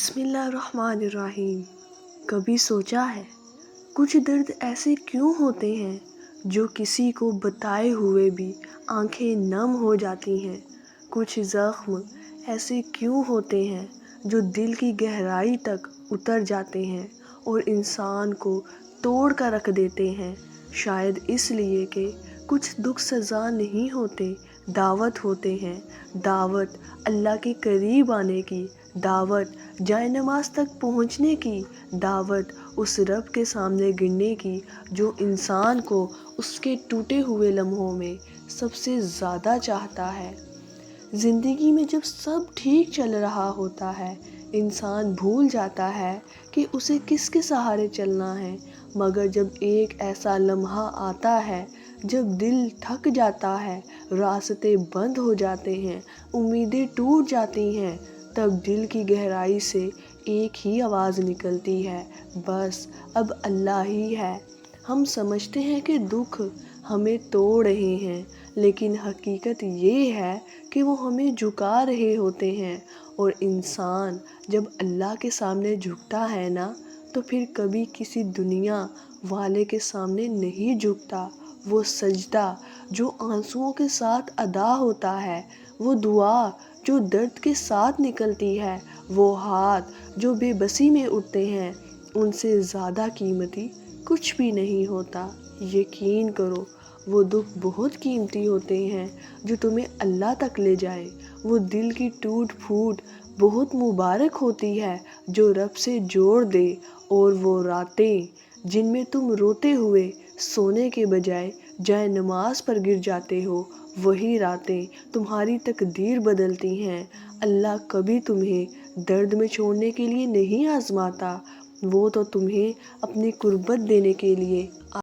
بسم اللہ الرحمن الرحیم۔ کبھی سوچا ہے کچھ درد ایسے کیوں ہوتے ہیں جو کسی کو بتائے ہوئے بھی آنکھیں نم ہو جاتی ہیں؟ کچھ زخم ایسے کیوں ہوتے ہیں جو دل کی گہرائی تک اتر جاتے ہیں اور انسان کو توڑ کر رکھ دیتے ہیں؟ شاید اس لیے کہ کچھ دکھ سزا نہیں ہوتے، دعوت ہوتے ہیں۔ دعوت اللہ کے قریب آنے کی، دعوت جائے نماز تک پہنچنے کی، دعوت اس رب کے سامنے گرنے کی جو انسان کو اس کے ٹوٹے ہوئے لمحوں میں سب سے زیادہ چاہتا ہے۔ زندگی میں جب سب ٹھیک چل رہا ہوتا ہے، انسان بھول جاتا ہے کہ اسے کس کے سہارے چلنا ہے، مگر جب ایک ایسا لمحہ آتا ہے جب دل تھک جاتا ہے، راستے بند ہو جاتے ہیں، امیدیں ٹوٹ جاتی ہیں، تب دل کی گہرائی سے ایک ہی آواز نکلتی ہے، بس اب اللہ ہی ہے۔ ہم سمجھتے ہیں کہ دکھ ہمیں توڑ رہے ہیں، لیکن حقیقت یہ ہے کہ وہ ہمیں جھکا رہے ہوتے ہیں، اور انسان جب اللہ کے سامنے جھکتا ہے نا تو پھر کبھی کسی دنیا والے کے سامنے نہیں جھکتا۔ وہ سجدہ جو آنسوؤں کے ساتھ ادا ہوتا ہے، وہ دعا جو درد کے ساتھ نکلتی ہے، وہ ہاتھ جو بے بسی میں اٹھتے ہیں، ان سے زیادہ قیمتی کچھ بھی نہیں ہوتا۔ یقین کرو وہ دکھ بہت قیمتی ہوتے ہیں جو تمہیں اللہ تک لے جائے۔ وہ دل کی ٹوٹ پھوٹ بہت مبارک ہوتی ہے جو رب سے جوڑ دے، اور وہ راتیں جن میں تم روتے ہوئے سونے کے بجائے جائے نماز پر گر جاتے ہو، وہی راتیں تمہاری تقدیر بدلتی ہیں۔ اللہ کبھی تمہیں درد میں چھوڑنے کے لیے نہیں آزماتا، وہ تو تمہیں اپنی قربت دینے کے لیے